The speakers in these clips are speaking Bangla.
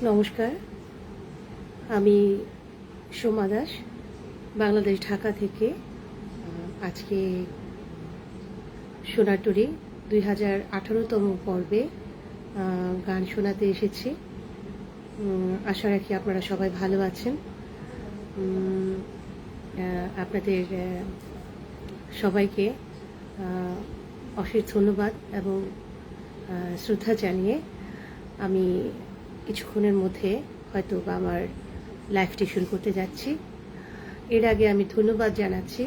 নমস্কার, আমি সোমা দাস, বাংলাদেশ ঢাকা থেকে। আজকে সোনাটুরি 2018তম পর্বে গান শোনাতে এসেছি। আশা রাখি আপনারা সবাই ভালো আছেন। আপনাদের সবাইকে অশেষ ধন্যবাদ এবং শ্রদ্ধা জানিয়ে আমি কিছুক্ষণের মধ্যে হয়তো আমার লাইভটি শুরু করতে যাচ্ছি। এর আগে আমি ধন্যবাদ জানাচ্ছি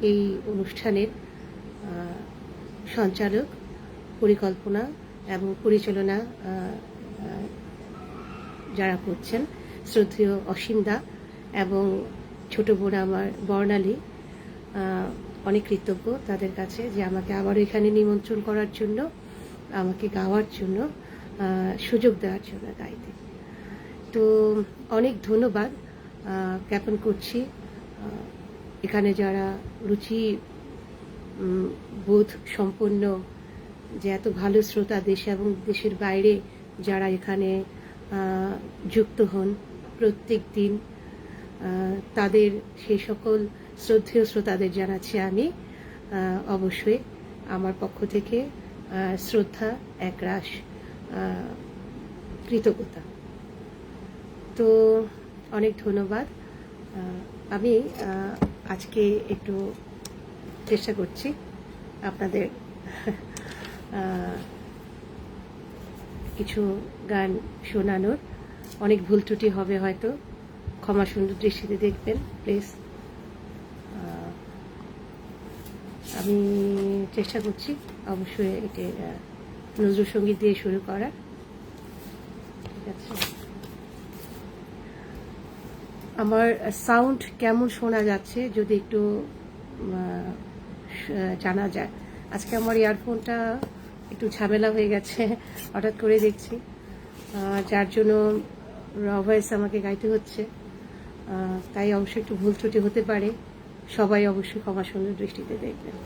এই অনুষ্ঠানের সঞ্চালক, পরিকল্পনা এবং পরিচালনা যারা করছেন, শ্রদ্ধেয় অসীম দা এবং ছোট বোন আমার বর্ণালী। অনেক কৃতজ্ঞ তাদের কাছে যে আমাকে আবারও এখানে নিমন্ত্রণ করার জন্য, আমাকে গাওয়ার জন্য সুযোগ দেওয়ার জন্য গাইতে। তো অনেক ধন্যবাদ জ্ঞাপন করছি এখানে যারা রুচি বোধ সম্পন্ন, যে এত ভালো শ্রোতা দেশে এবং দেশের বাইরে যারা এখানে যুক্ত হন প্রত্যেক দিন, তাদের সেই সকল শ্রদ্ধেয় শ্রোতাদের জানাচ্ছি আমি অবশ্যই আমার পক্ষ থেকে শ্রদ্ধা, একরাশ কৃতজ্ঞতা। তো অনেক ধন্যবাদ। আমি আজকে একটু চেষ্টা করছি আপনাদের কিছু গান শোনানোর। অনেক ভুল ত্রুটি হবে, হয়তো ক্ষমা সুন্দর দৃষ্টিতে দেখবেন প্লিজ। আমি চেষ্টা করছি অবশ্যই এটি নজরুল সঙ্গীত দিয়ে শুরু করার। ঠিক আছে, আমার সাউন্ড কেমন শোনা যাচ্ছে যদি একটু জানা যায়। আজকে আমার ইয়ারফোনটা একটু ঝামেলা হয়ে গেছে, হঠাৎ করে দেখছি, যার জন্য র ভয়েস আমাকে গাইতে হচ্ছে। তাই অবশ্যই একটু ভুল ত্রুটি হতে পারে, সবাই অবশ্যই ক্ষমা সুন্দর দৃষ্টিতে দেখবেন।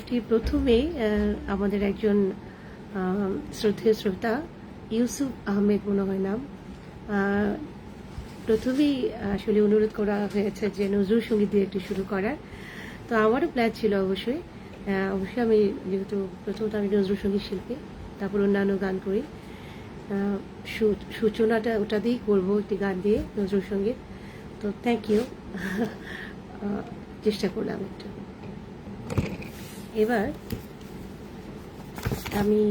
গানটি প্রথমেই আমাদের একজন শ্রদ্ধেয় শ্রোতা ইউসুফ আহমেদ মনে হয় নাম, প্রথমেই আসলে অনুরোধ করা হয়েছে যে নজরুল সঙ্গীত দিয়ে একটু শুরু করার। তো আমারও প্ল্যান ছিল অবশ্যই আমি যেহেতু প্রথমত আমি নজরুল সঙ্গীত শিল্পী, তারপর অন্যান্য গান করি, সূচনাটা ওটা দিয়েই করবো, একটি গান দিয়ে নজরুল সঙ্গীত। তো থ্যাংক ইউ, চেষ্টা করলাম একটু। এবার আমি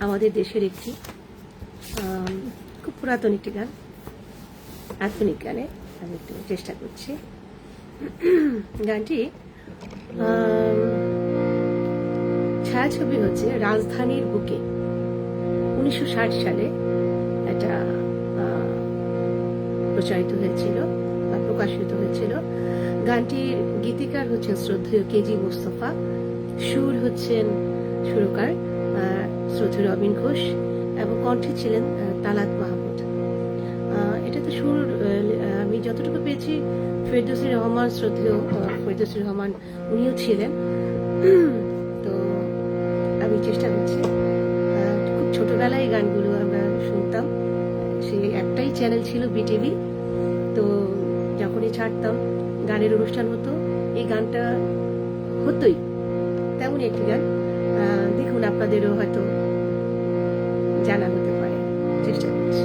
আমাদের দেশের একটি খুব পুরাতন একটি গান, আধুনিক গানে আমি একটু চেষ্টা করছি। গানটি ছায়াছবি হচ্ছে রাজধানীর বুকে, 1960 সালে এটা প্রচারিত হয়েছিল বা প্রকাশিত হয়েছিল। গানটির গীতিকার হচ্ছেন শ্রদ্ধেয় কেজি মোস্তফা, সুর হচ্ছেন সুরকার শ্রদ্ধেয় রবিন ঘোষ এবং কণ্ঠে ছিলেন তালাত মাহমুদ। এটাতে সুর আমি যতটুকু পেয়েছি ফেরদৌসী রহমান, শ্রদ্ধেয় ফেরদৌসী রহমান উনিও ছিলেন। তো আমি চেষ্টা করছি, খুব ছোটবেলায় এই গানগুলো আমরা শুনতাম, সে একটাই চ্যানেল ছিল বিটিভি। তো যখনই ছাড়তাম গানের অনুষ্ঠান হতো, এই গানটা হতোই, তেমনই একটি গান। দেখুন আপনাদেরও হয়তো জানা হতে পারে, চেষ্টা করছি।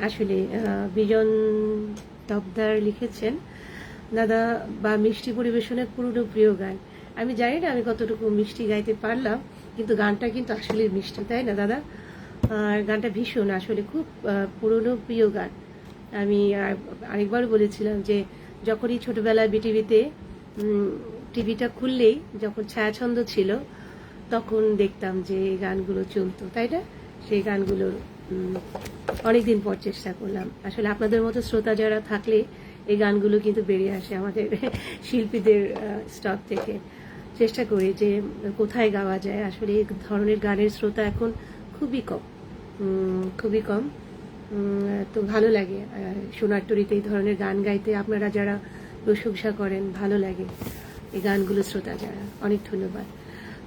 আসলে বিজন তবদার লিখেছেন, দাদা বা মিষ্টি পরিবেশনের পুরনো প্রিয় গান। আমি জানি না আমি কতটুকু মিষ্টি গাইতে পারলাম, কিন্তু গানটা কিন্তু আসলে মিষ্টি, তাই না দাদা? আর গানটা ভীষণ আসলে খুব পুরনো প্রিয় গান। আমি আরেকবার বলেছিলাম যে যখনই ছোটবেলায় বিটিভিতে টিভিটা খুললেই যখন ছায়াছন্দ ছিল তখন দেখতাম যে এই গানগুলো চলতো, তাই না? সেই গানগুলোর অনেকদিন পর চেষ্টা করলাম। আসলে আপনাদের মতো শ্রোতা যারা থাকলে এই গানগুলো কিন্তু বেরিয়ে আসে আমাদের শিল্পীদের স্টক থেকে। চেষ্টা করি যে কোথায় গাওয়া যায়। আসলে এই ধরনের গানের শ্রোতা এখন খুবই কম, খুবই কম। তো ভালো লাগে সোনার তরীতে এই ধরনের গান গাইতে। আপনারা যারা প্রশংসা করেন, ভালো লাগে এই গানগুলো শ্রোতা যারা। অনেক ধন্যবাদ।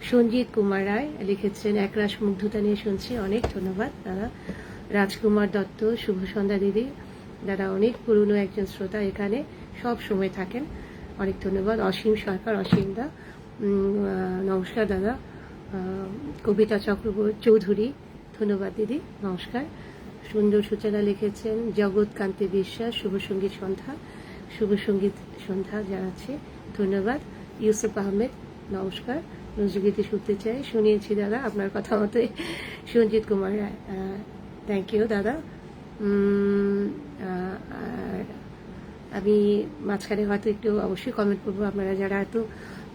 সঞ্জিত কুমার রায় লিখেছেন, একরাশ মুগ্ধতা নিয়ে শুনছি। অনেক ধন্যবাদ দাদা। রাজকুমার দত্ত, শুভ সন্ধ্যা দিদি। দাদা অনেক পুরনো একজন শ্রোতা, এখানে সব সময় থাকেন। অনেক ধন্যবাদ। অসীম সরকার, অসীম দা, নমস্কার দাদা। কবিতা চক্রবর্তী চৌধুরী, ধন্যবাদ দিদি, নমস্কার। সুন্দর সূচনা লিখেছেন জগৎ কান্তি বিশ্বাস, শুভ সঙ্গীত সন্ধ্যা, শুভ সঙ্গীত সন্ধ্যা জানাচ্ছে, ধন্যবাদ। ইউসুফ আহমেদ, নমস্কার। নজরুলগীতি শুনতে চাই, শুনিয়েছি দাদা আপনার কথা মতে। সঞ্জিত কুমার রায়, থ্যাংক ইউ দাদা। আর আমি মাঝখানে হয়তো একটু অবশ্যই কমেন্ট করবো, আপনারা যারা এত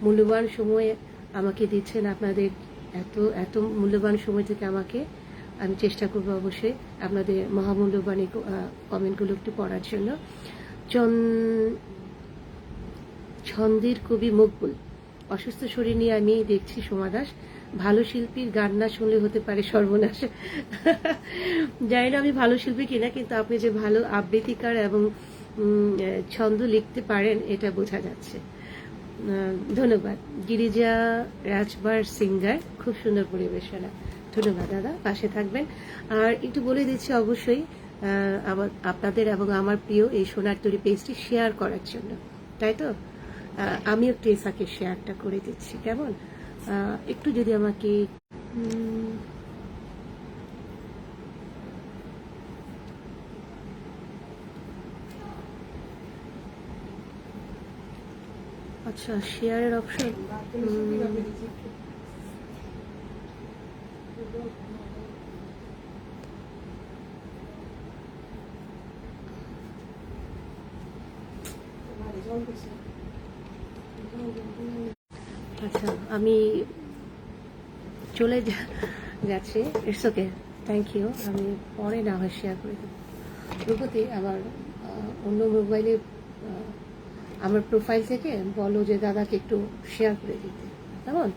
মূল্যবান সময় আমাকে দিচ্ছেন, আপনাদের এত এত মূল্যবান সময় থেকে আমাকে, আমি চেষ্টা করবো অবশ্যই আপনাদের মহামূল্যবান এই কমেন্টগুলো একটু পড়ার জন্য। ছন্দের কবি মকবুল, অসুস্থ শরীর নিয়ে আমি দেখছি সোমা দাস, ভালো শিল্পীর গান না শুনলে হতে পারে সর্বনাশ। জানি না আমি ভালো শিল্পী কিনা, কিন্তু আপনি যে ভালো আবৃত্তিকার এবং ছন্দ লিখতে পারেন এটা বোঝা যাচ্ছে। ধন্যবাদ। গিরিজা রাজবার সিঙ্গার, খুব সুন্দর পরিবেশনা, ধন্যবাদ দাদা, পাশে থাকবেন। আর একটু বলে দিচ্ছি অবশ্যই আপনাদের এবং আমার প্রিয় এই সোনার তরী পেজটি শেয়ার করার জন্য, তাই তো? আমি একটু এসাকে শেয়ারটা করে দিচ্ছি, কেমন? একটু যদি আমাকে আচ্ছা, শেয়ারের অপশন, আচ্ছা আমি চলে যাচ্ছি। It's okay, thank you. আমি পরে না হয় শেয়ার করে দেবো। রূপতি, আবার অন্য মোবাইলে আমার প্রোফাইল থেকে বলো যে দাদাকে একটু শেয়ার করে দিতে, কেমন?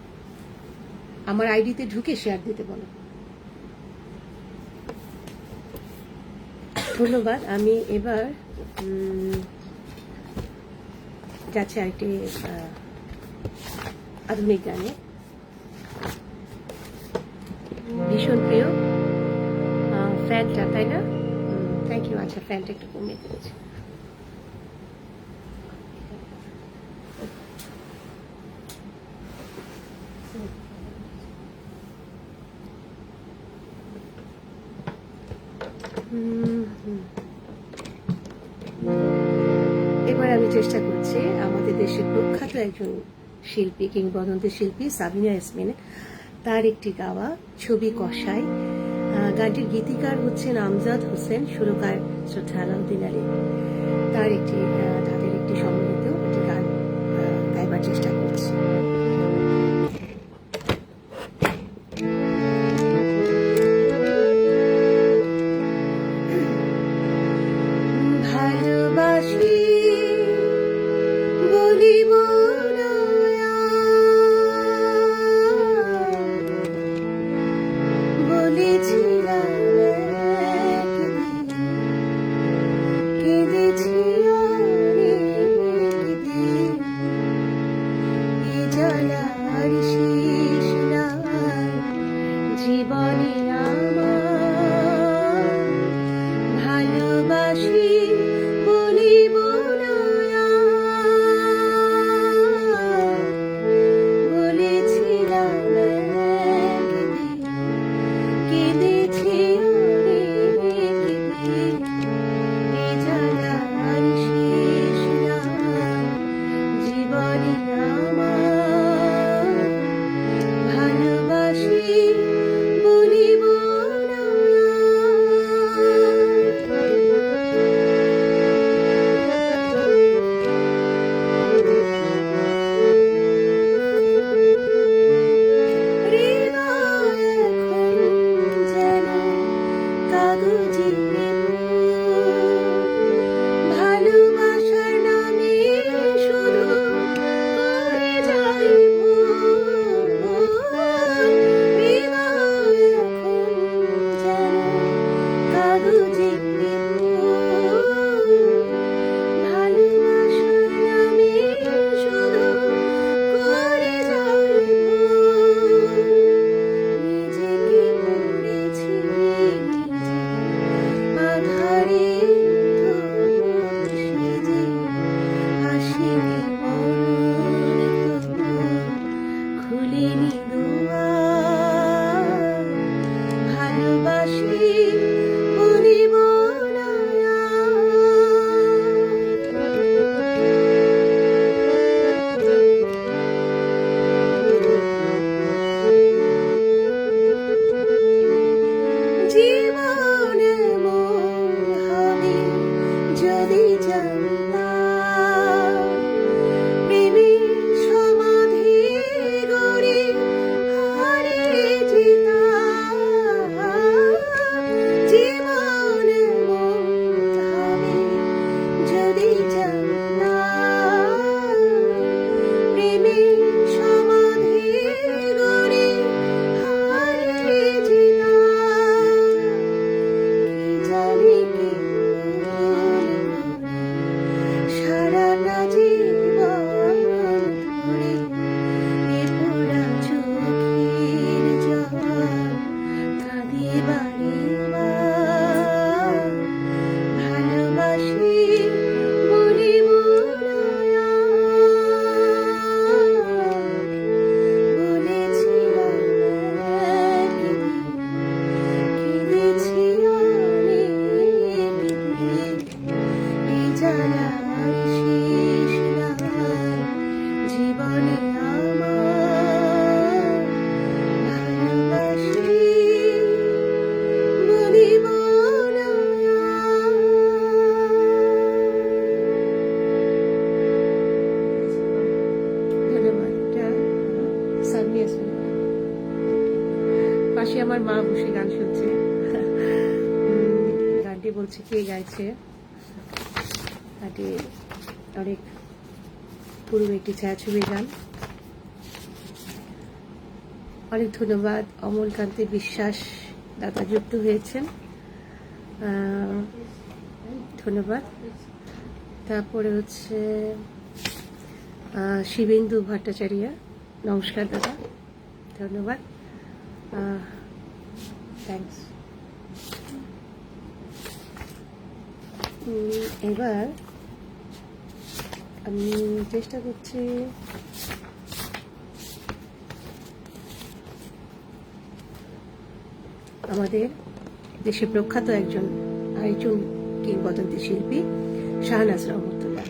আমার আইডিতে ঢুকে শেয়ার দিতে বলো। ধন্যবাদ। আমি এবার যাচ্ছি আরেকটি আধুনিক গানে, ভীষণ প্রিয় ফ্যানটা, তাই না? Thank you. আচ্ছা, ফ্যানটা একটু কমিয়ে দিয়েছি। এবার আমি চেষ্টা করছি আমাদের দেশের প্রখ্যাত একজন শিল্পী, কিংবদন্তি শিল্পী সাবিনা ইয়াসমিন, তার একটি গাওয়া ছবি কষাই। গানটির গীতিকার হচ্ছেন আমজাদ হোসেন, সুরকার শ্রদ্ধা আলাউদ্দিন আলী। তার একটি তাদের একটি সম্মিলিত একটি গান গাইবার চেষ্টা করছি। ভালোবাসি বলিব বলেছিলাম কেঁদেছি অনেকদিন, এ জানতাম প্রেমের সমাধি গড়ে হারিয়ে যেতাম জীবন মুক্ত হবে যদি জানতাম প্রেমের সমাধি গড়ে হারিয়ে যেতাম কি জানি কি সারাটা জীবন ধরে এ পোড়া চোখের জল কাঁদে বারে বার ভালোবাসি বলে বলেছিলাম একদিন কেঁদেছি অনেক এ জ্বালার শেষ নাই জীবনে আমার ভালোবাসি বলিব না ধন্যবাদ। এটা সামিয়া সুলতান। পাশে আমার মা বসে গান শুনছে। গানটি বলছে কে গাইছে, গানটি অনেক পুরনো একটি ছায়াছবির গান। অনেক ধন্যবাদ অমলকান্তি বিশ্বাস দাদা যুক্ত হয়েছেন, ধন্যবাদ। তারপরে হচ্ছে শিবেন্দু ভট্টাচার্য, নমস্কার দাদা, ধন্যবাদ, থ্যাংকস। এবার আমি চেষ্টা করছি আমাদের দেশে প্রখ্যাত আরেকজন কিংবদন্তি শিল্পী শাহনাজ রহমতুল্লাহ,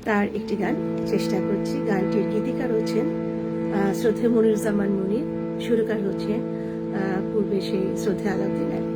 তার একটি গান চেষ্টা করছি। গানটির গীতিকার হচ্ছেন শ্রদ্ধেয় মনিরুজ্জামান মনির, সুরকার হচ্ছেন পূর্বে সেই শ্রদ্ধেয় আলাউদ্দিন আলী।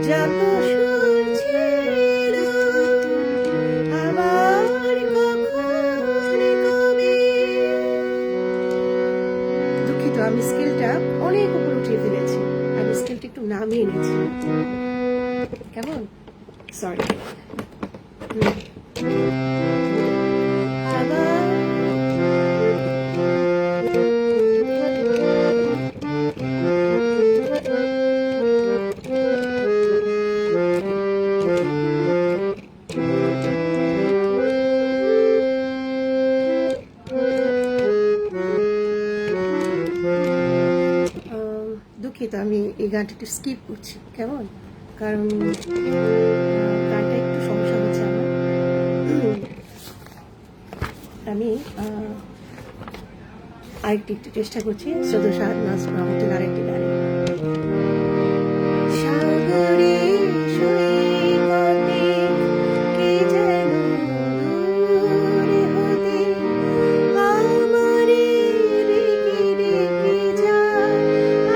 যত সুর ছিল আমার আমি এনেছি। কেমন? সরি। দুঃখিত, আমি এই গানটা একটু স্কিপ করছি। কেমন? কারণ গানটা একটু সমস্যা হচ্ছে আমার। আমি আরেকটি একটু চেষ্টা করছি শ্রদ্ধা শাহনাজ মাহমুদের আরেকটি গানে। সাগরে সৈকতে কে যেন দূরে হতে আমারে রেখে রেখে যায়।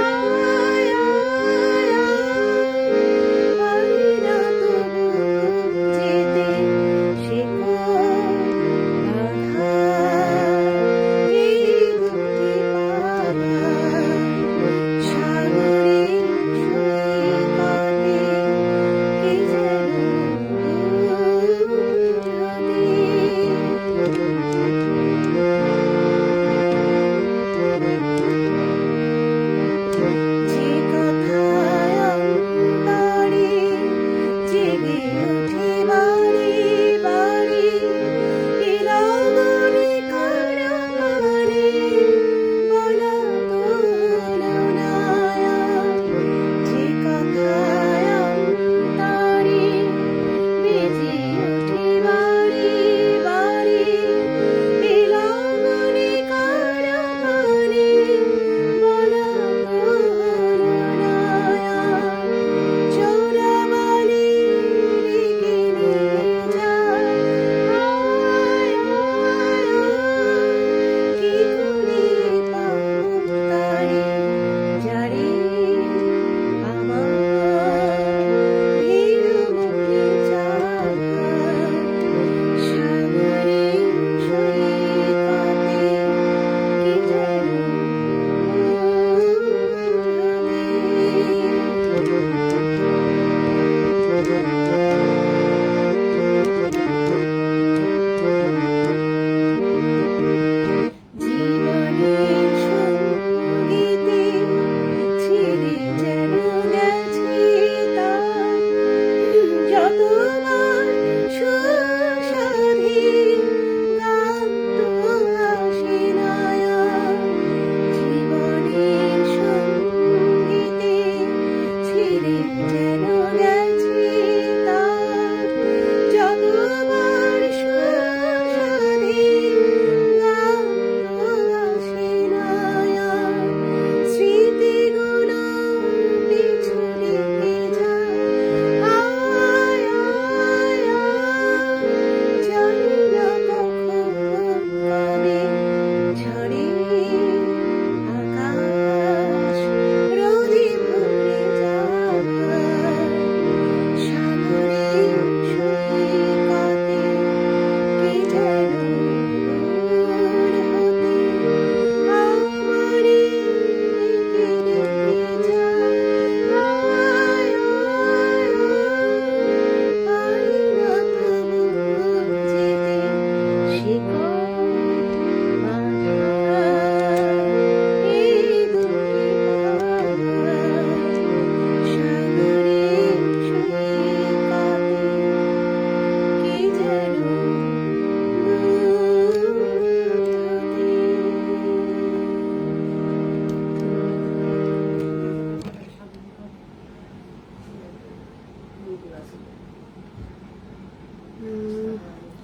আয় আয় আয়, পারি না তবু যেতে, সে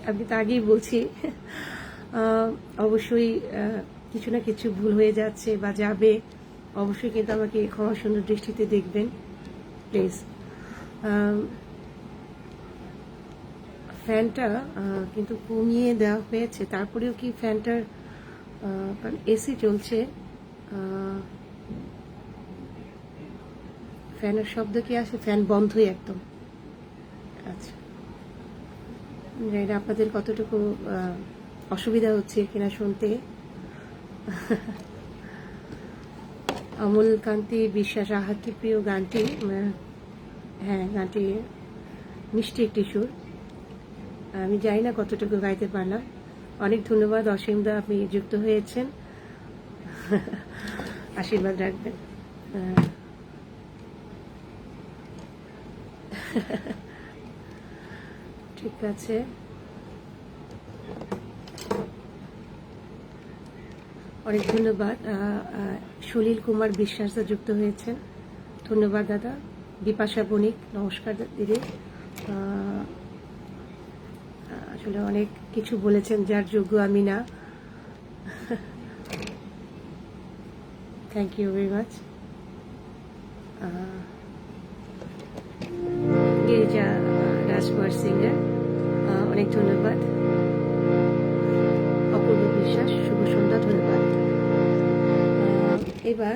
আমি তো আগেই বলছি অবশ্যই কিছু না কিছু ভুল হয়ে যাচ্ছে বা যাবে, অবশ্যই কিন্তু আমাকে ক্ষমা সুন্দর দৃষ্টিতে দেখবেন প্লিজ। ফ্যানটা কিন্তু কমিয়ে দেওয়া হয়েছে, তারপরেও কি ফ্যানটার কারণ এসি চলছে, ফ্যানের শব্দ কি আসে? ফ্যান বন্ধই একদম। আচ্ছা, জানি না আপনাদের কতটুকু অসুবিধা হচ্ছে কিনা শুনতে। অমল কান্তি বিশ্বাস আহা কি প্রিয় গানটি, হ্যাঁ গানটি মিষ্টি একটি সুর, আমি জানি না কতটুকু গাইতে পারলাম। অনেক ধন্যবাদ অসীমদা, আপনি যুক্ত হয়েছেন, আশীর্বাদ রাখবেন। ঠিক আছে, অনেক ধন্যবাদ। সলিল কুমার বিশ্বাস যুক্ত হয়েছেন, ধন্যবাদ দাদা। বিপাশা বণিক, নমস্কার দিদি। আসলে অনেক কিছু বলেছেন যার যোগ্য আমি না, thank you very much. Girija Rajkumar singer, অনেক ধন্যবাদ। অপূর্ব বিশ্বাস, শুভ সন্ধ্যা, ধন্যবাদ। এবার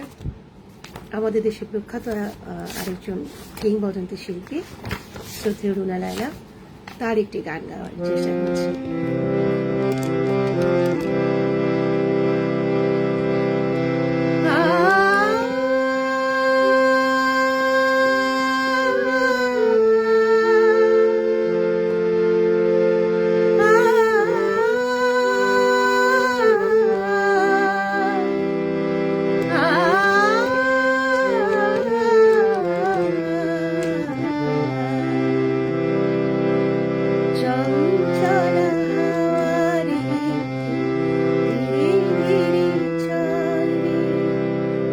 আমাদের দেশে প্রখ্যাত আরেকজন কিংবদন্তি শিল্পী শ্রদ্ধেয় রুনা লায়লা, তার একটি গান গাওয়ার চেষ্টা করছি।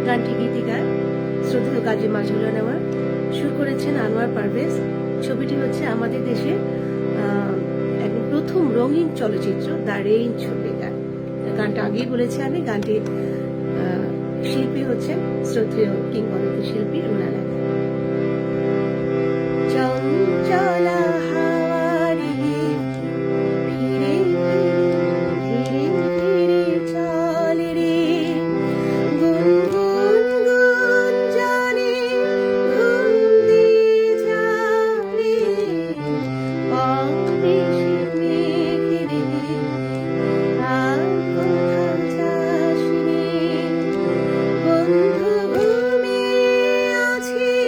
গানটি গীতিকার শ্রদ্ধেয় কাজী মাজহারুল আনোয়ার, সুর করেছেন আনোয়ার পারভেজ। ছবিটি হচ্ছে আমাদের দেশের একদম প্রথম রঙিন চলচ্চিত্র দ্য রেইন ছবিটা। গানটা আগেই বলেছি আমি, গানটি শিল্পী হচ্ছেন শ্রদ্ধেয় কিংবদন্তি শিল্পী রুনা লায়লা। চঞ্চলা আছে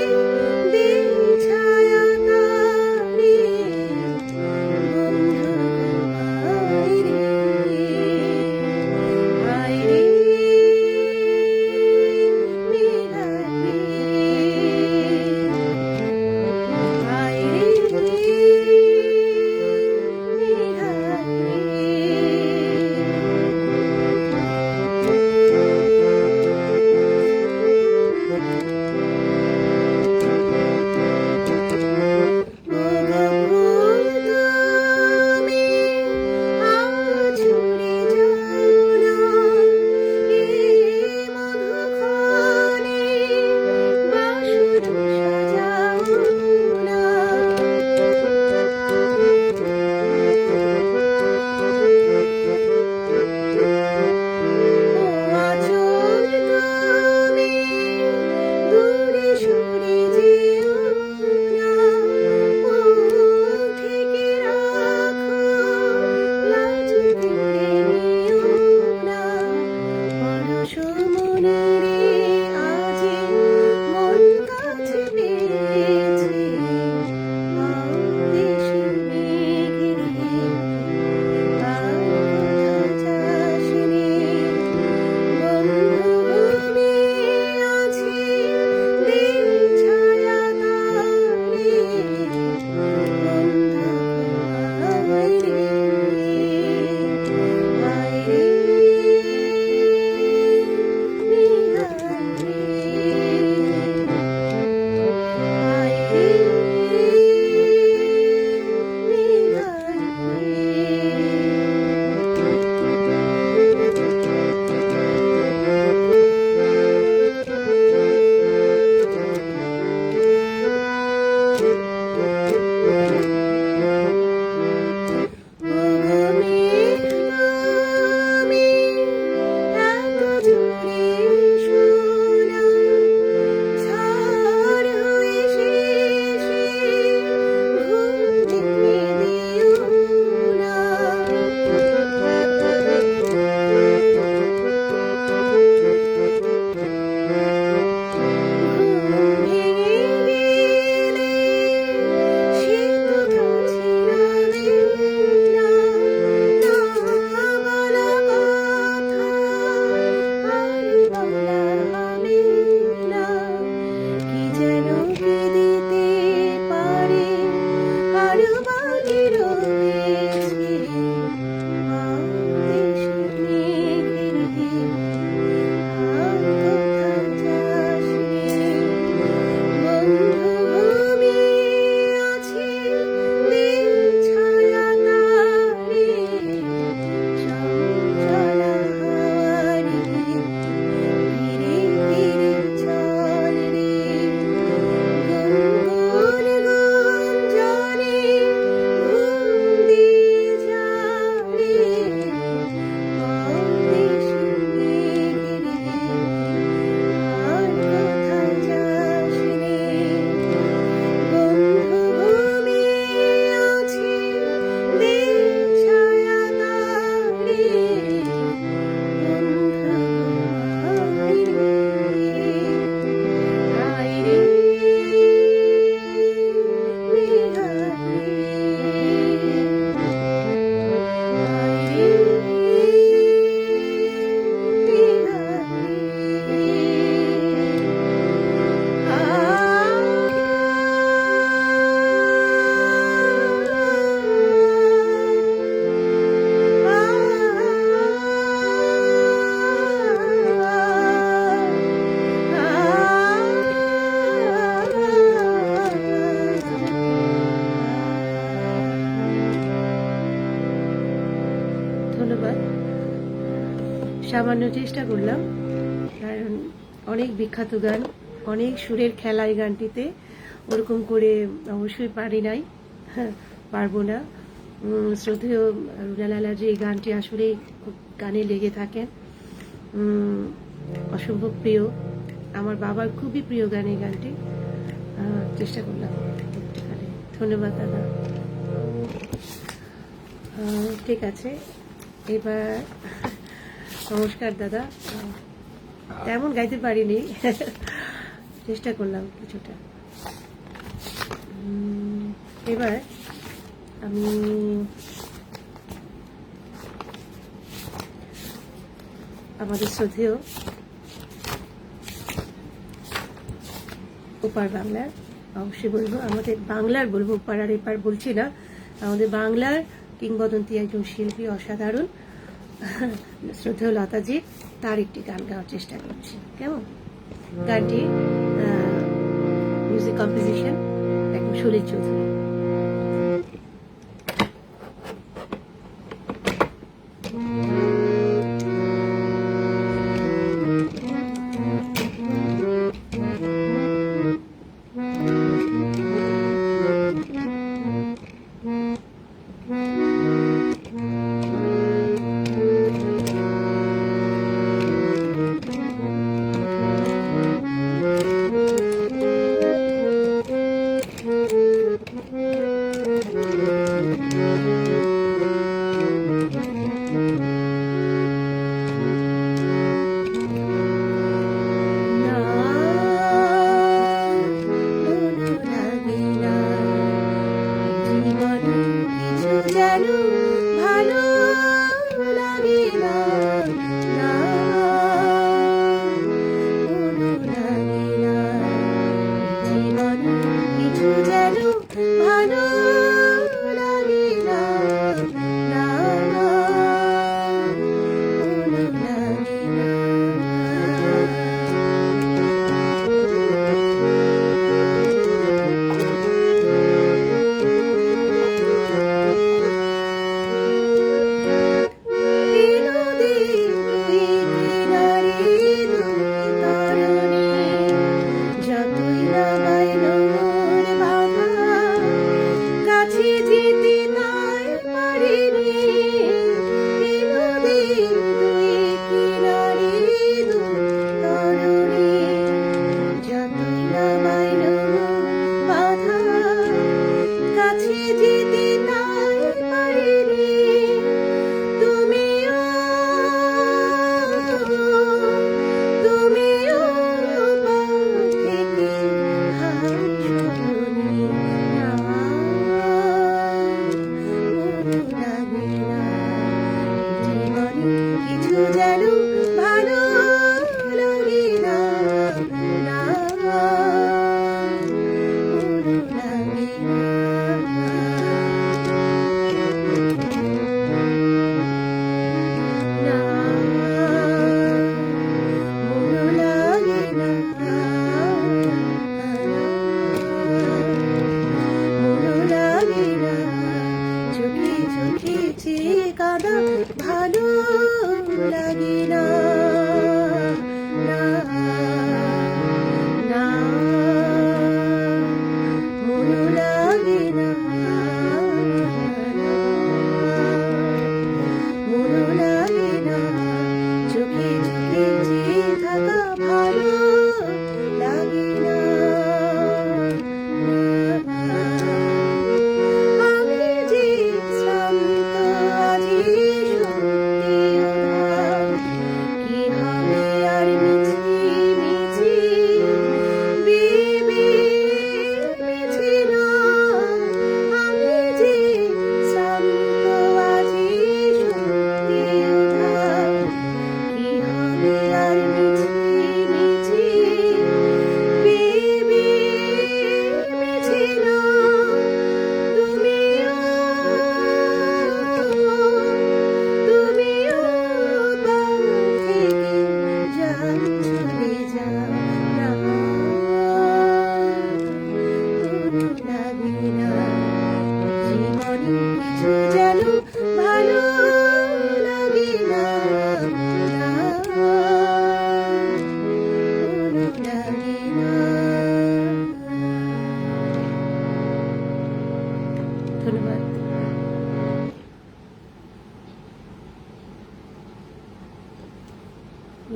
ধন্যবাদ। সামান্য চেষ্টা করলাম, কারণ অনেক বিখ্যাত গান, অনেক সুরের খেলা এই গানটিতে, ওরকম করে অবশ্যই পারি নাই, পারবো না। শ্রদ্ধেয় রুনালালা যে এই গানটি আসলে গানে লেগে থাকেন, অসম্ভব প্রিয়, আমার বাবার খুবই প্রিয় গান এই গানটি। চেষ্টা করলাম। ধন্যবাদ দাদা। ঠিক আছে, এবার নমস্কার দাদা। তেমন গাইতে পারিনি, চেষ্টা করলাম কিছুটা। এবার আমি আমাদের শ্রদ্ধেয় ওপার বাংলার, অবশ্যই বলবো আমাদের বাংলার, বলবো ওপার আর এপার বলছি না, আমাদের বাংলার কিংবদন্তি একজন শিল্পী, অসাধারণ শ্রদ্ধেয় লতাজি, তার একটি গান গাওয়ার চেষ্টা করছি। কেমন? গানটি মিউজিক কম্পোজিশন একদম সলিল চৌধুরী।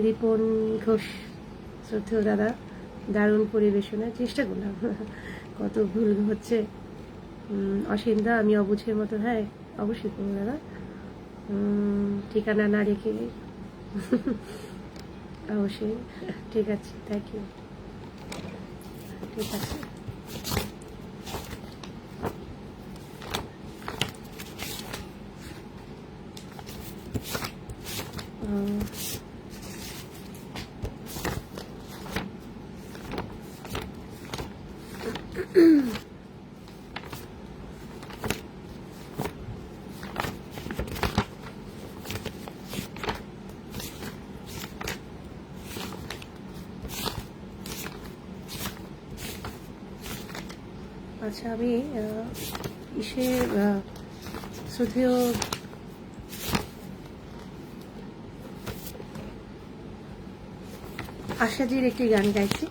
রিপন ঘোষ, শ্রদ্ধেয় দাদা, দারুণ পরিবেশনার চেষ্টা করলাম। কত ভুল হচ্ছে। অসীমদা, আমি অবুঝের মতো, হ্যাঁ অবশ্যই করবো দাদা, ঠিকানা না রেখে। অবশ্যই, ঠিক আছে, থ্যাংক ইউ, ঠিক আছে। আচ্ছা, আমি শ্রদ্ধেয় আশাজির একটি গান গাইছি,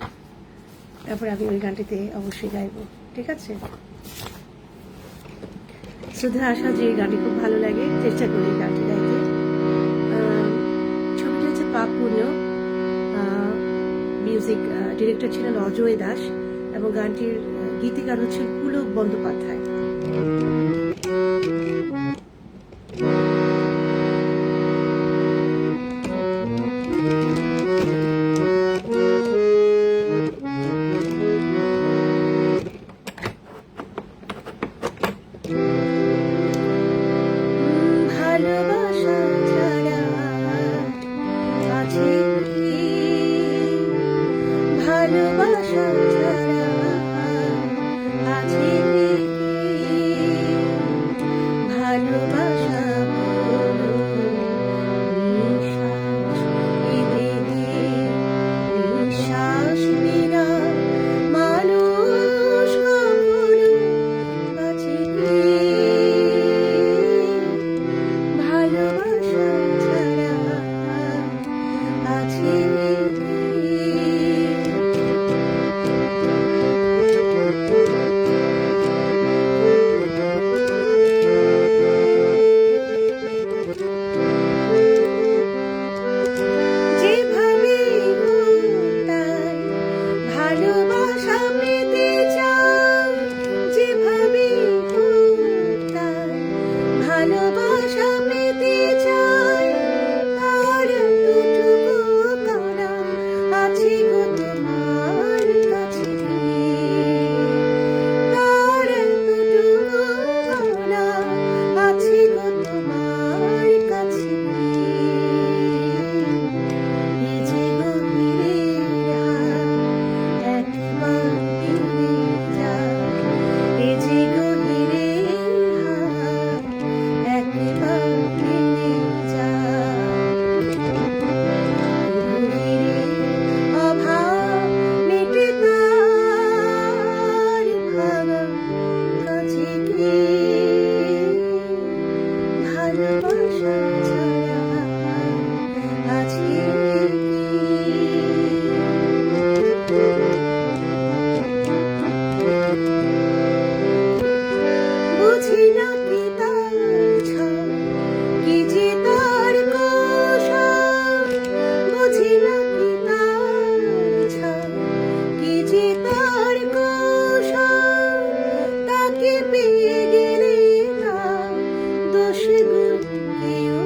তারপরে আমি ওই গানটিতে অবশ্যই গাইবো, ঠিক আছে। শ্রদ্ধেয় আশাজির গানটি খুব ভালো লাগে, চেষ্টা করি গানটি গাইতে। ছবিটি হচ্ছে পাপ পুণ্য, মিউজিক ডিরেক্টর ছিলেন অজয় দাস এবং গানটির গীতিকার হচ্ছেন পুলক বন্দ্যোপাধ্যায়। ভালোবাসা ছাড়া আছে কি, ভালোবাসা ছাড়া আছে কি, ভালোবাসা হলো নিঃশ্বাস, এদিকে নিঃশ্বাস বিনা মানুষ কখনো আছে কি, ভালোবাসা ছাড়া আছে কি। যেভাবে তাই ভালোবাসা পেতে চাই, যেভাবে তাই ভালোবাসা পেতে চাই, আর দুটুকু করা আছে গো তোমার কাছে, আর দুটুকু করা আছে গো তোমার কাছে। এই যে গভীরে একবার ফিরে যায়, এই যে গভীরে একবার ফিরে যায়, গভীরে অভাব মেটে তার ভাঙা কাছে কি, ভালোবাসা ছাড়া আছে কি। বুঝি না কি তার ছাপ, কি যে তার কৌশল, বুঝি না কি তার ছাপ, কি যে তার কৌশল, তাকে পেয়ে গেলে না দোষ গুণ কেউ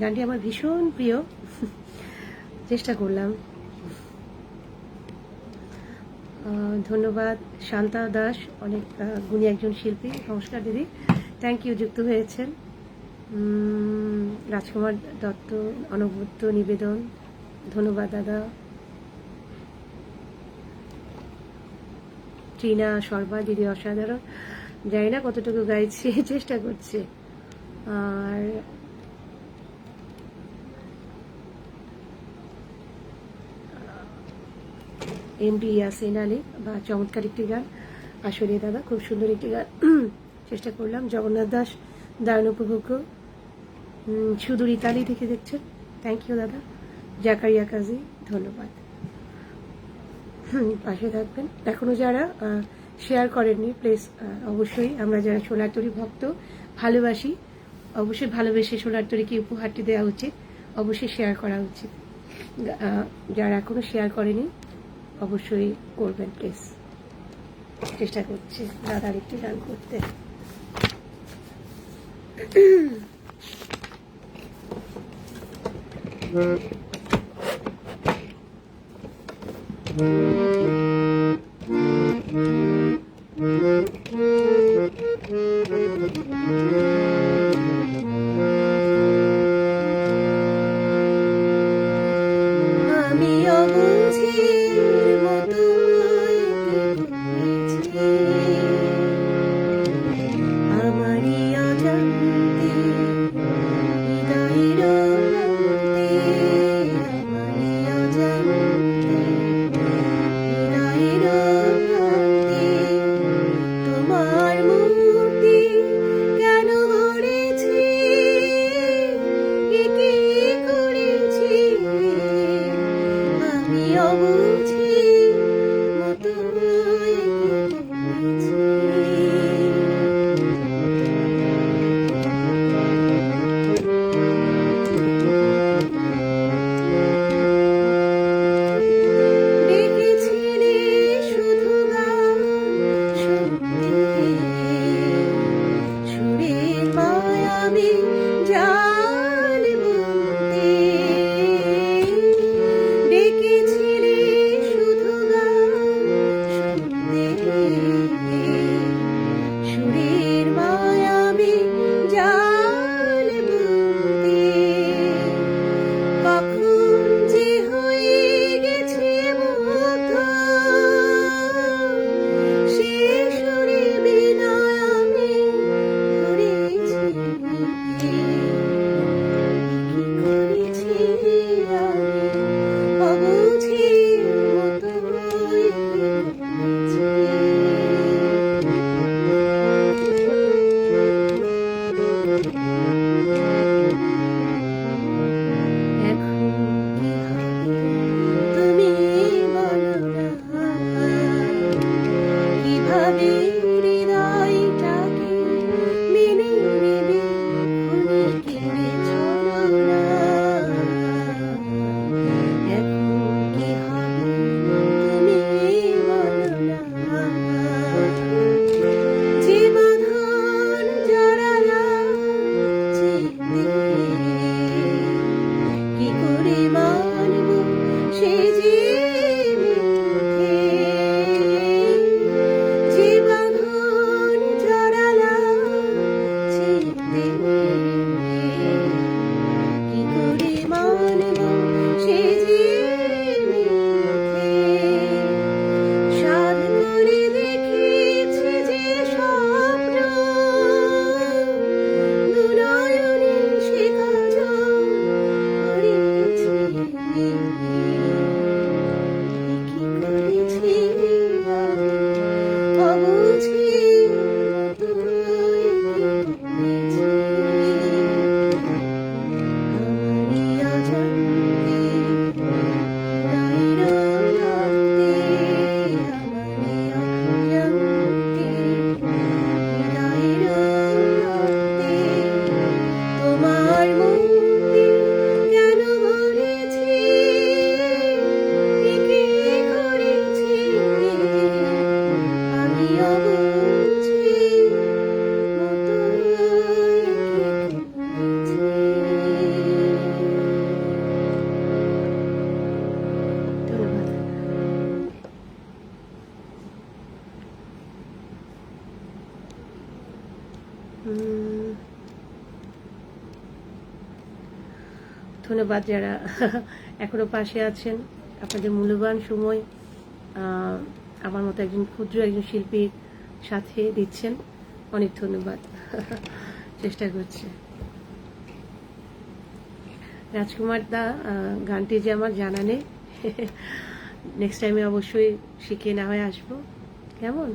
গানটি আমার ভীষণ প্রিয়, চেষ্টা করলাম। ধন্যবাদ শান্তা দাস, অনেক গুণী একজন শিল্পী। নমস্কার দিদি, থ্যাংক ইউ, যুক্ত হয়েছেন। রাজকুমার দত্ত, অনবদ্য নিবেদন, ধন্যবাদ দাদা। ট্রিনা সর্বা দিদি অসাধারণ, জানি না কতটুকু গাইছি, চেষ্টা করছি। আর এমডি ইয়াসিন আলী, বা চমৎকার একটি গান। আসলে দাদা খুব সুন্দর একটি গান, চেষ্টা করলাম। জগন্নাথ দাস, দারুণ উপভোগ্য। সুদূর ইতালি থেকে দেখছেন, থ্যাংক ইউ দাদা। জাকারিয়া কাজী, ধন্যবাদ। পাশে থাকবেন। এখনো যারা শেয়ার করেননি, প্লিজ অবশ্যই, আমরা যারা সোনার তরী ভক্ত, ভালোবাসি, অবশ্যই ভালোবেসে সোনার তরীকে উপহারটি দেওয়া উচিত, অবশ্যই শেয়ার করা উচিত। যারা এখনো শেয়ার করেনি অবশ্যই করবেন প্লিজ। চেষ্টা করছি দাদার একটি গান করতে। আমি অবুঝের মতো আমারই অজান্তে হৃদয়ের অজান্তে, আমারই অজান্তে হৃদয়ের অজান্তে তোমার মূর্তি কেন গড়েছি, কি করেছি আমি অবুঝি মতো ডেকেছিলে শুধু গান শুনতে, সুরের মায়াবী জাল বুনতে, ডেকেছিলে শুধু গান শুনতে, সুরের মায়াবী জাল বুনতে, কখন যে হয়ে গেছে মতো সে সুরে বিনয় আমি ধরেছি, কি করেছি আমি অবুঝের মতো করেছি। এখন কি হবে তুমি বলো না, কিভাবে হৃদয়টাকে মেনে নেবে খুনি কেড়ে চলো না। এখন কি হবে তুমি বলো না, যে বাঁধন জড়ালাম চিনতে, কি করে মানব সে যে মিথ্যে, যে বাঁধন জড়ালাম চিনতে, কি করে মানব সে যে মিথ্যে, সাধ করে দেখেছি যে স্বপ্ন দুনয়নে সে কাজল করেছি, কি করেছি আমি অবুঝের মতো করেছি, আমারই অজান্তে ধন্যবাদ যারা এখনো পাশে আছেন, আপনাদের মূল্যবান সময় আমার মতো ক্ষুদ্র একজন শিল্পীর সাথে দিচ্ছেন। অনেক ধন্যবাদ। চেষ্টা করছি। রাজকুমার দা, গানটি যে আমার জানা নেই, নেক্সট টাইমে অবশ্যই শিখে না হয় আসবো। কেমন?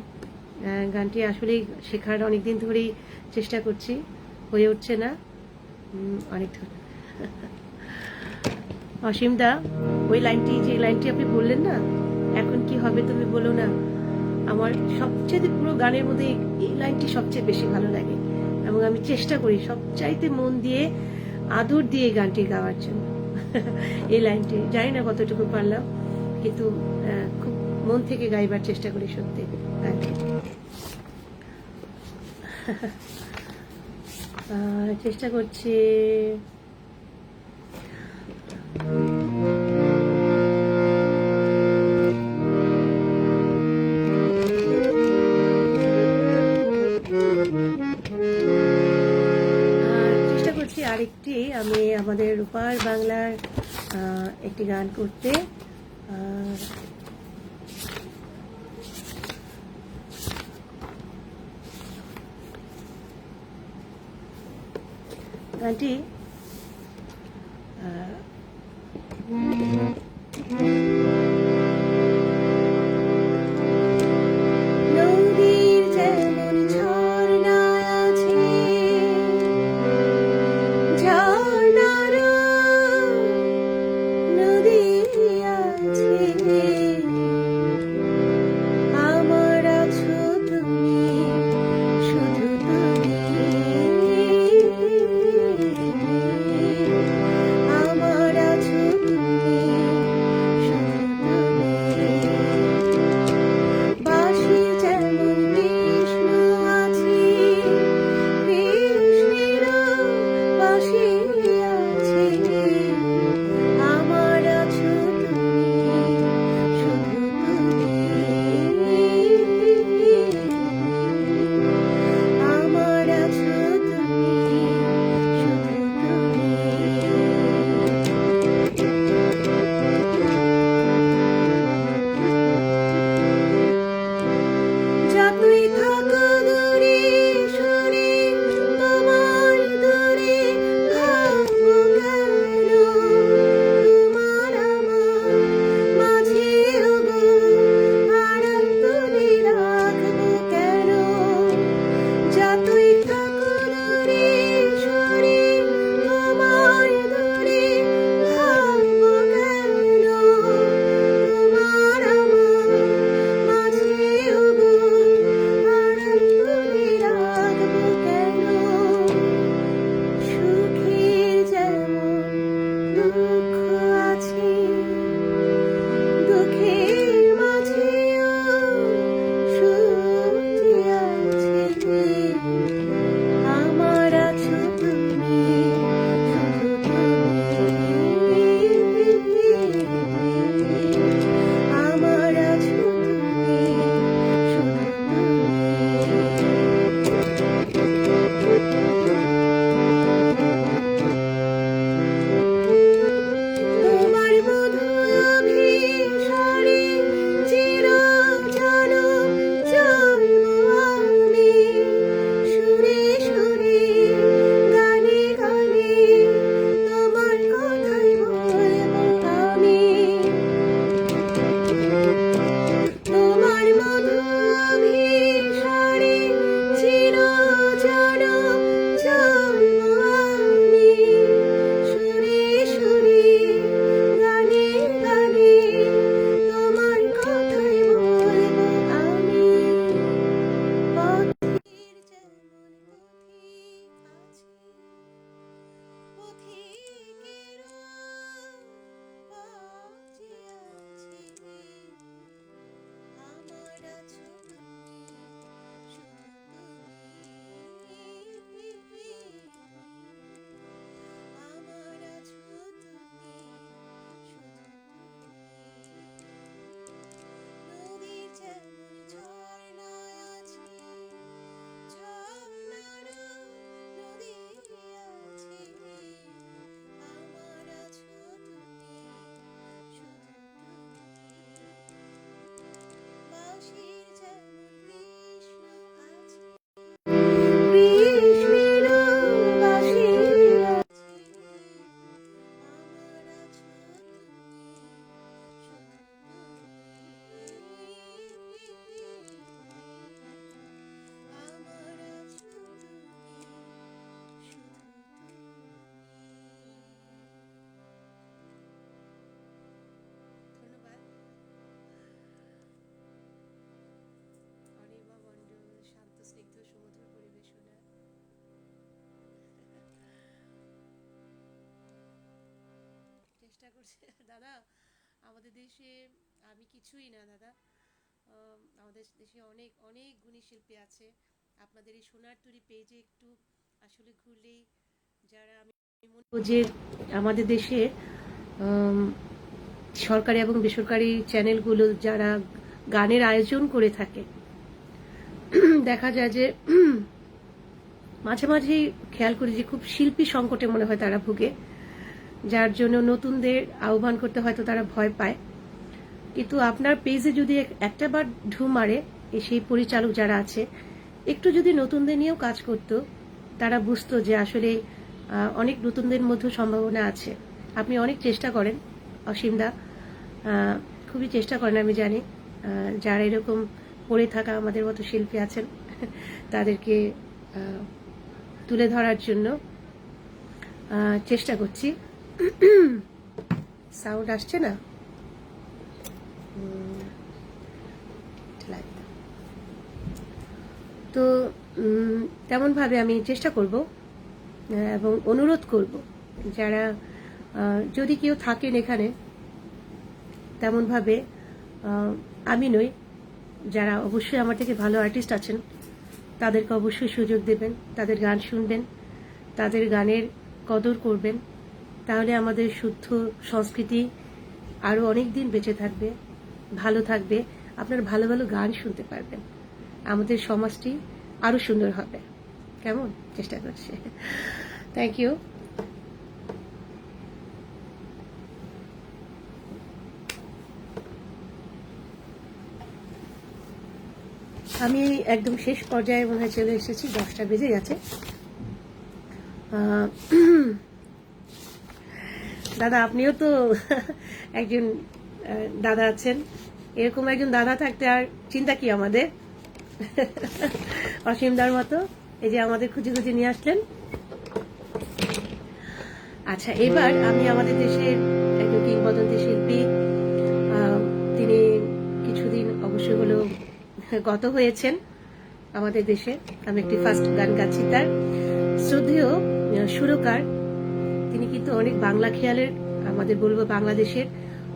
গানটি আসলেই শেখার অনেকদিন ধরেই চেষ্টা করছি, হয়ে উঠছে না। অনেক ধন্যবাদ। অসীম দা, ওই লাইনটি, যে লাইনটি আপনি বললেন না, এখন কি হবে তুমি বলো না, আমার সবচেয়ে পুরো গানের মধ্যে এই লাইনটি সবচেয়ে বেশি ভালো লাগে, এবং আমি চেষ্টা করি সবচাইতে মন দিয়ে আদর দিয়ে গানটি গাওয়ার জন্য। এই লাইনটি জানি না কতটুকু পারলাম, কিন্তু খুব মন থেকে গাইবার চেষ্টা করি সত্যি গানটি। চেষ্টা করছি। আরেকটি আমি আমাদের রূপার বাংলার একটি গান করতে, গানটি করছে। দাদা আমাদের দেশে আমি কিছুই না দাদা, আমাদের দেশে অনেক অনেক গুণী শিল্পী আছে। আপনাদের এই সোনার তরী পেজে একটু আসলে ঘুরলেই যারা আমি মনে করব যে আমাদের দেশে সরকারি এবং বেসরকারি চ্যানেলগুলো যারা গানের আয়োজন করে থাকে, দেখা যায় যে মাঝে মাঝেই খেয়াল করি যে খুব শিল্পী সংকটে মনে হয় তারা ভুগে, যার জন্য নতুনদের আহ্বান করতে হয়তো তারা ভয় পায়। কিন্তু আপনার পেজে যদি একটা বার ঢু মারে, সেই পরিচালক যারা আছে একটু যদি নতুনদের নিয়েও কাজ করত, তারা বুঝতো যে আসলে অনেক নতুনদের মধ্যে সম্ভাবনা আছে। আপনি অনেক চেষ্টা করেন অসীমদা, খুবই চেষ্টা করেন আমি জানি। যারা এরকম পড়ে থাকা আমাদের মতো শিল্পী আছেন তাদেরকে তুলে ধরার জন্য চেষ্টা করছি। সাউন্ড আসছে না? তো তেমনভাবে আমি চেষ্টা করব এবং অনুরোধ করব যারা যদি কেউ থাকেন এখানে তেমনভাবে, আমি নই, যারা অবশ্যই আমার থেকে ভালো আর্টিস্ট আছেন তাদেরকে অবশ্যই সুযোগ দেবেন, তাদের গান শুনবেন, তাদের গানের কদর করবেন। তাহলে আমাদের শুদ্ধ সংস্কৃতি আরও অনেক দিন বেঁচে থাকবে, ভালো থাকবে। আপনারা ভালো ভালো গান শুনতে পারবেন, আমাদের সমাজটি আরও সুন্দর হবে। কেমন? চেষ্টা করছি। Thank you. আমি একদম শেষ পর্যায়ে মনে হয় চলে এসেছি, 10টা বেজে গেছে। দাদা আপনিও তো একজন দাদা আছেন, এরকম একজন দাদা থাকতে আর চিন্তা কি আমাদের। অসীমদার মতো এই যে আমাদের খুঁজে খুঁজে নিয়ে আসলেন। আচ্ছা, এবার আমি আমাদের দেশের একজন কিংবদন্তি শিল্পী, তিনি কিছুদিন অবশ্যই হলেও গত হয়েছেন আমাদের দেশে। আমি একটি ফার্স্ট গান গাচ্ছি তার। শ্রদ্ধেয় সুরকার, তিনি কিন্তু অনেক বাংলা খেয়ালের, আমাদের বলবো বাংলাদেশের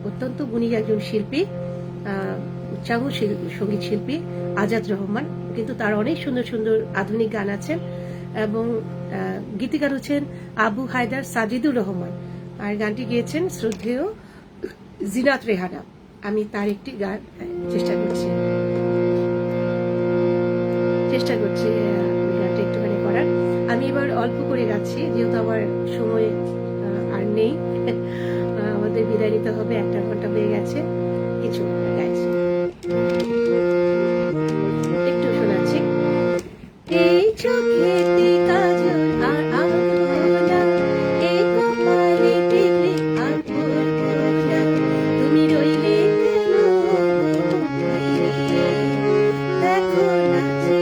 অত্যন্ত গুণী একজন শিল্পী, উচ্চাঙ্গ সঙ্গীত শিল্পী আজাদ রহমান। কিন্তু তার অনেক সুন্দর সুন্দর আধুনিক গান আছেন এবং গীতিকার হচ্ছেন আবু হায়দার সাজিদুর রহমান, আর গানটি গেয়েছেন শ্রদ্ধেয় জিনাত রেহানা। আমি তার একটি গান চেষ্টা করছি গানটা একটুখানি করার। আমি এবার অল্প করে গাচ্ছি যেহেতু আমার সময় আর নেই, আমাদের বিদায় নিতে হবে, 1 ঘন্টা হয়ে গেছে। কিছু গাইছি, একটু শোনাচ্ছি। এই চোখেতে কাজল আর আঁখনা, এই কপালে টিকলি আর পরপরা, তুমি রইলে কেন দেখো না যে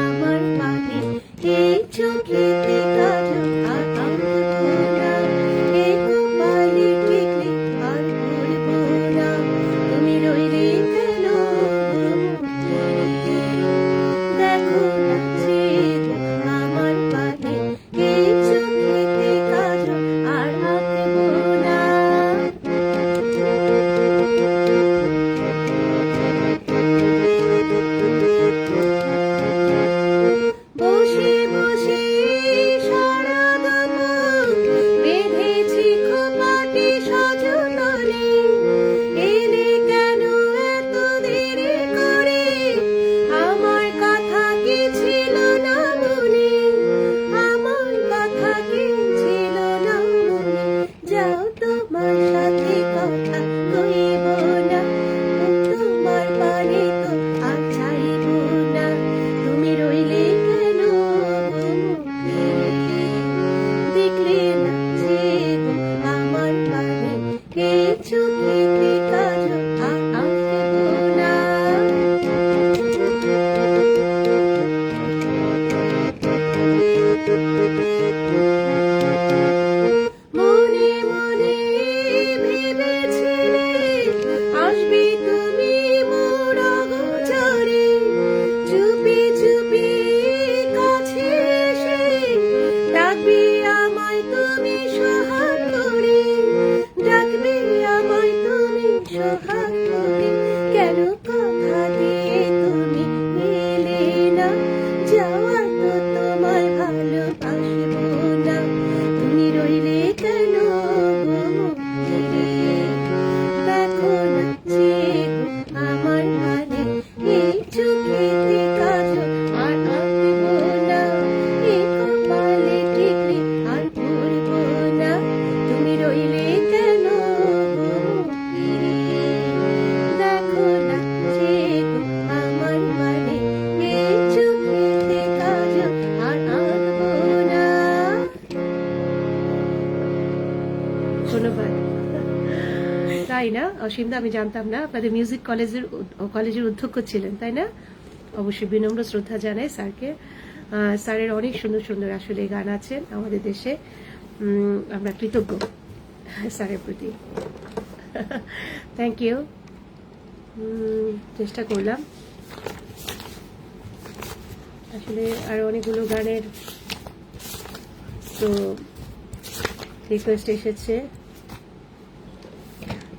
আমার পানে। এই চোখেতে কাজল আর আঁখনা, এই কপালে টিকলি আর পরপরা, তুমি কেন দেখো না যে আমার মানে এই চোখেতে কাজল আর আঁকবো না, এই কপালে টিকলি আর পরবো না, তুমি রইলে কেন দেখো না যে আমার মানে এই চোখেতে কাজল আর আঁকবো না। ধন্যবাদ। তাই না অসীমদা, আমি জানতাম না আপনাদের মিউজিক কলেজের অধ্যক্ষ ছিলেন, তাই না? অবশ্যই বিনম্র শ্রদ্ধা জানাই স্যারকে। স্যারের অনেক সুন্দর সুন্দর আসলে গান আছেন আমাদের দেশে, আমরা কৃতজ্ঞ স্যারের প্রতি। Thank you. চেষ্টা করলাম আসলে আরো অনেকগুলো গানের তো রিকোয়েস্ট এসেছে।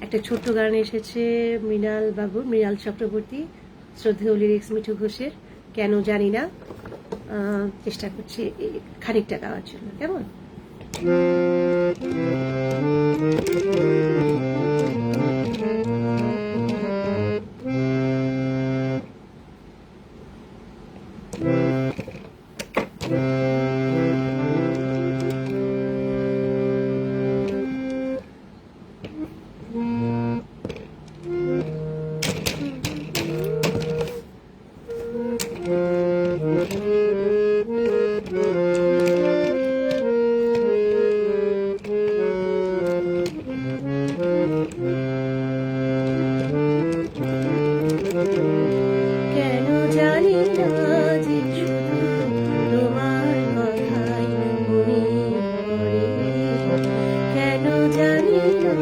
একটা ছোট্ট গান এসেছে মৃণাল চক্রবর্তী, শ্রদ্ধেয় লিরিক্স মিঠু ঘোষের, কেন জানি না। চেষ্টা করছি খানিকটা গাওয়ার জন্য, কেমন? কেন জানি না যে শুধু তোমার কথাই মনে পড়ে, কেন জানি না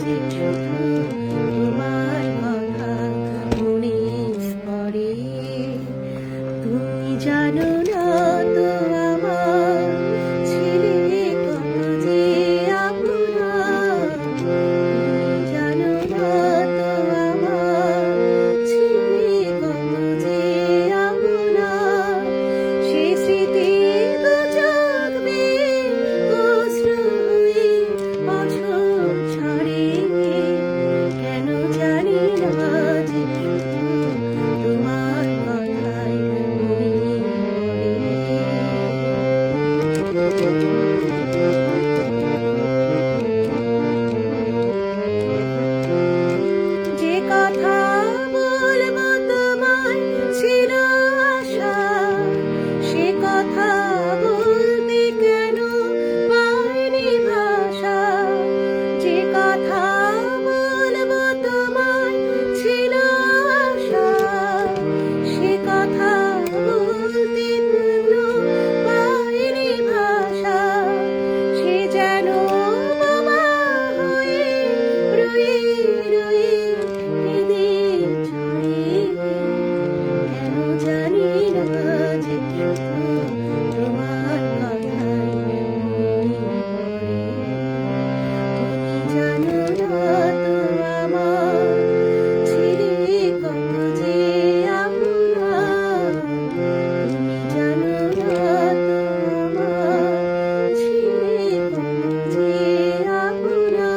যে শুধু তোমার কথা মনে পড়ে। তুমি জানো না তো আমার ছেলে কত যে আপনা, তুমি জানো না তো আমার ছেলে কত যে আপনা, সে স্মৃতি তো জাগবে অশ্রু হয়ে বছর ছাড়ে, কেন জানি না যে শুধু তোমার কথাই মনে যে কথা বলবো তোমায় ছিল আশা, সে কথা বলতে কেন পাইনি ভাষা, যে কথা বলবো তোমায় ছিল আশা, সে কথা বলতে কেন পাইনি ভাষা, সে যেন বোমা হয়ে রয়ে রয়ে কেঁদে ছড়ে, কেন জানি না যে শুধু তোমার কথাই মনে পড়ে। তুমি জানো না তো আমার ছেলে কত যে আপনা, তুমি জানো না তো আমার ছেলে কত যে আপনা,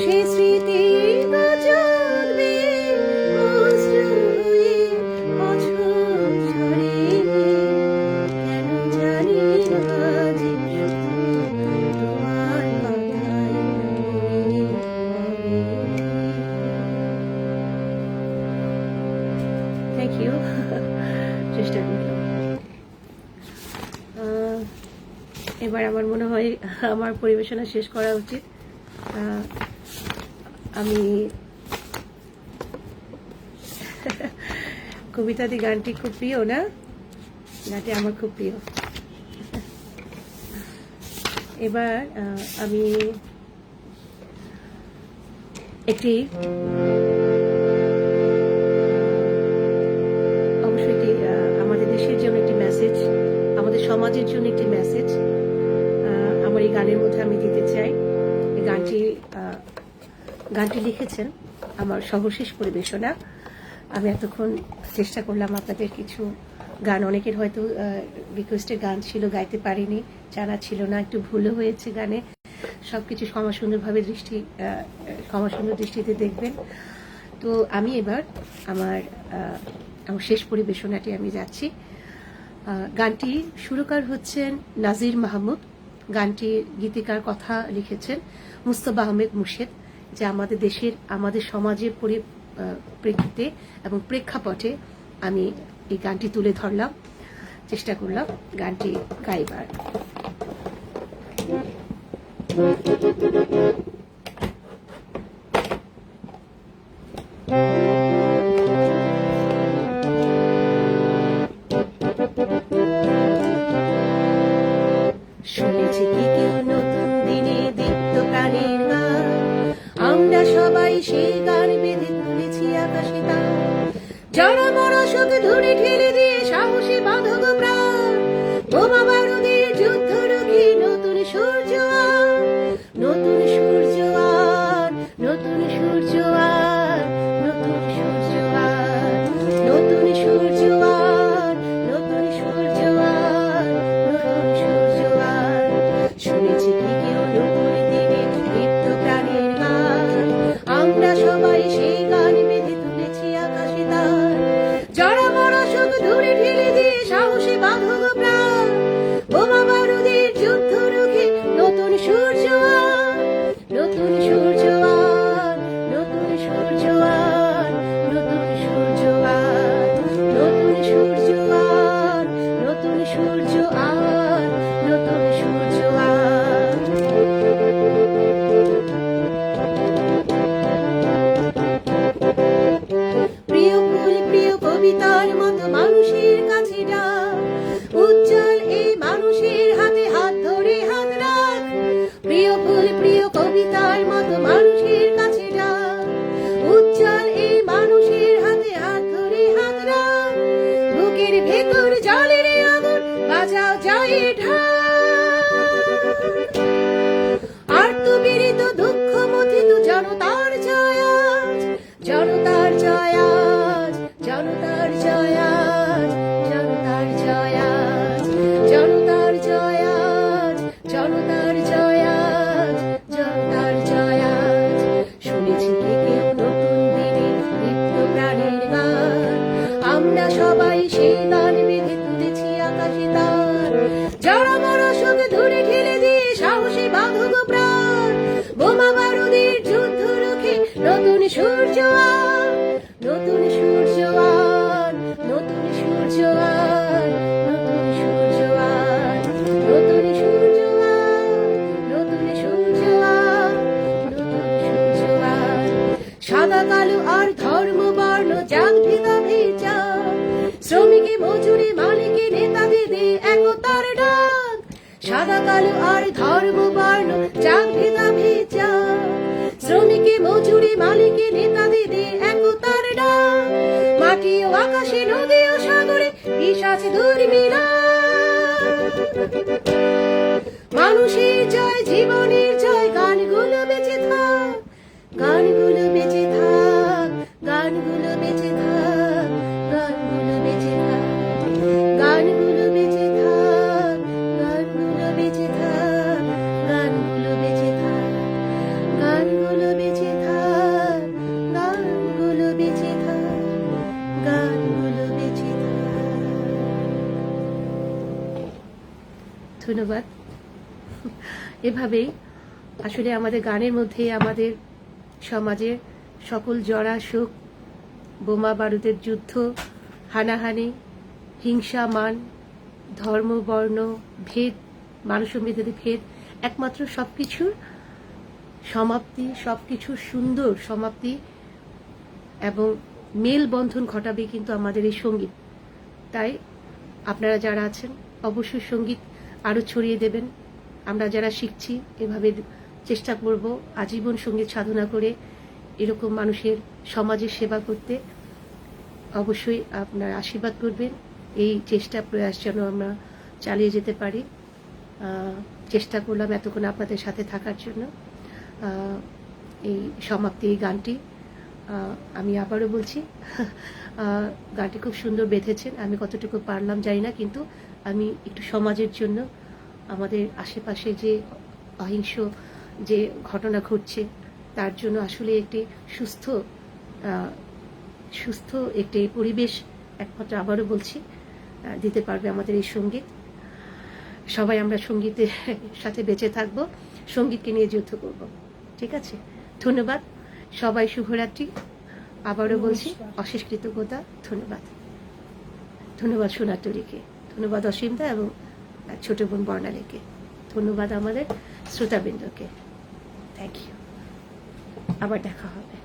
সে স্মৃতি তো জাগবে অশ্রু হয়ে বছর ঝরে, কেন জানি না যে শুধু তোমার কথাই মনে পড়ে। Thank you. চেষ্টা করলাম। এবার আমার মনে হয় আমার পরিবেশনা শেষ করা উচিত। আমি কবিতাদি গানটি খুব প্রিয় না, গানটি আমার খুব প্রিয়। এবার আমি একটি অবশ্যই একটি আমাদের দেশের জন্য একটি মেসেজ, আমাদের সমাজের জন্য একটি মেসেজ আমার এই গানের মধ্যে আমি দিতে চাই। এই গানটি লিখেছেন আমার সর্বশেষ পরিবেশনা। আমি এতক্ষণ চেষ্টা করলাম আপনাদের কিছু গান, অনেকের হয়তো রিকোয়েস্টের গান ছিল, গাইতে পারিনি, জানা ছিল না, একটু ভুলও হয়েছে গানে। সব কিছু সমাসুন্দরভাবে সমাসুন্দর দৃষ্টিতে দেখবেন। তো আমি এবার আমার শেষ পরিবেশনাটি আমি যাচ্ছি। গানটি সুরকার হচ্ছেন নাজির মাহমুদ, গানটির গীতিকার কথা লিখেছেন মুস্তফা আহমেদ মুর্শেদ, যে আমাদের দেশের আমাদের সমাজের পরিপ্রেক্ষিতে এবং প্রেক্ষাপটে আমি এই গানটি তুলে ধরলাম, চেষ্টা করলাম গানটি গাইবার। শুনেছি কি কেউ নতুন দিনে দীপ্ত প্রাণের গান, আমরা সবাই সেই গান বেঁধে তুলেছি আকাশে তার। যারা মরা শোক ধরে ঠেলে দিয়ে সাহসী বাঁধব প্রাণ, বোমা বারুদের যুদ্ধ রুখে নতুন সূর্য আর, নতুন সূর্য আর, নতুন সূর্য আর, নতুন সূর্য আর, নতুন সূর্য আর, নতুন সূর্য আর, নতুন সূর্য আর। শুনেছি কি কেউ নতুন দিনে দীপ্ত প্রাণের গান, আমরা সবাই সেই গান বেঁধে তুলেছি আকাশে তার। যারা মরা শোক ধরে ঠেলে দিয়ে সাহসী বাঁধব প্রাণ, বোমা বারুদের যুদ্ধ রুখে নতুন সূর্য আর, নতুন সূর্য আর, নতুন সূর্য আর, নতুন সূর্য আর, নতুন সূর্য আর, নতুন সূর্য আর, নতুন সূর্য আর। প্রিয় ফুল প্রিয় কবিতার মতো মানুষের কাছে ডাক, উজ্জ্বল এই মানুষের হাতে হাত ধরে হাত রাখ। প্রিয় ফুল প্রিয় কবিতার মতো মানুষের কাছে ডাক, উজ্জ্বল এই মানুষের হাতে হাত ধরে হাত রাখ। বুকের ভেতর জলের আগুন বাজাও জয়ের ঢাক, আর্তবিরিত দুঃখ মথিত জনতার জয় আজ, জনতার জয় আজ, জনতার জয় আজ, জনতার জয় আজ, জনতার জয় আজ, জনতার জয় আজ, জনতার জয় আজ। শুনেছি কি কেউ নতুন দিনে দীপ্ত প্রাণের গান, আমরা সবাই সেই গান বেঁধে তুলেছি আকাশে তার। যারা মরা শোক ধরে ঠেলে দিয়ে সাহসী বাঁধব প্রাণ, বোমা বারুদের যুদ্ধ রুখে নতুন সূর্য আর, নতুন সূর্য আর, নতুন সূর্য আর, নতুন সূর্য আর, নতুন সূর্য আর, নতুন সূর্য আর, নতুন সূর্য আর। সাদা কালো আর ধর্ম বর্ণ জাত ভেদাভেদ যাক, শ্রমিকে মজুরে মালিকে নেতাদের দে একতার ডাক। সাদা কালো আর ধর্ম বর্ণ জাত ভেদাভেদ যাক, শ্রমিকে মজুরে মালিকে নেতাদের দে একতার ডাক। মাটি ও আকাশে নদী ও সাগরে বিশ্বাস ধর্মীরা, মানুষের জয় জীবনের জয়, গানগুলো বেঁচে থাক, গানগুলো বেঁচে থাক, গানগুলো বেঁচে থাক, গানগুলো বেঁচে থাক, গানগুলো বেঁচে থাক, গানগুলো বেঁচে থাক, গানগুলো বেঁচে থাক, গানগুলো বেঁচে থাক, গানগুলো বেঁচে থাক, গানগুলো বেঁচে থাক। ধন্যবাদ। এভাবেই আসলে আমাদের গানের মধ্যে আমাদের সমাজের সকল জরা শোক, বোমা বারুদের যুদ্ধ, হানাহানি, হিংসা, মান, ধর্ম, বর্ণ, ভেদ, মানুষ মেধাদের ভেদ, একমাত্র সবকিছুর সমাপ্তি, সবকিছুর সুন্দর সমাপ্তি এবং মেলবন্ধন ঘটাবে কিন্তু আমাদের এই সঙ্গীত। তাই আপনারা যারা আছেন অবশ্যই সঙ্গীত আরও ছড়িয়ে দেবেন। আমরা যারা শিখছি এভাবে চেষ্টা করব আজীবন সঙ্গীত সাধনা করে এরকম মানুষের সমাজের সেবা করতে। অবশ্যই আপনারা আশীর্বাদ করবেন, এই চেষ্টা প্রয়াস যেন আমরা চালিয়ে যেতে পারি। চেষ্টা করলাম এতক্ষণ আপনাদের সাথে থাকার জন্য। এই সমাপ্তি এই গানটি আমি আবারও বলছি, গানটি খুব সুন্দর বেঁধেছেন। আমি কতটুকু পারলাম জানি না, কিন্তু আমি একটু সমাজের জন্য, আমাদের আশেপাশে যে অহিংস যে ঘটনা ঘটছে তার জন্য আসলে একটি সুস্থ একটি পরিবেশ একমাত্র আবারও বলছি দিতে পারবে আমাদের এই সঙ্গীত। সবাই আমরা সঙ্গীতের সাথে বেঁচে থাকবো, সঙ্গীতকে নিয়ে যুদ্ধ করব। ঠিক আছে, ধন্যবাদ সবাই, শুভরাত্রি। আবারও বলছি অশেষ কৃতজ্ঞতা, ধন্যবাদ। ধন্যবাদ সোনাতরীকে, ধন্যবাদ অসীমদা এবং ছোট বোন বর্ণালীকে, ধন্যবাদ আমাদের শ্রোতাবৃন্দকে। থ্যাংক ইউ, আবার দেখা হবে।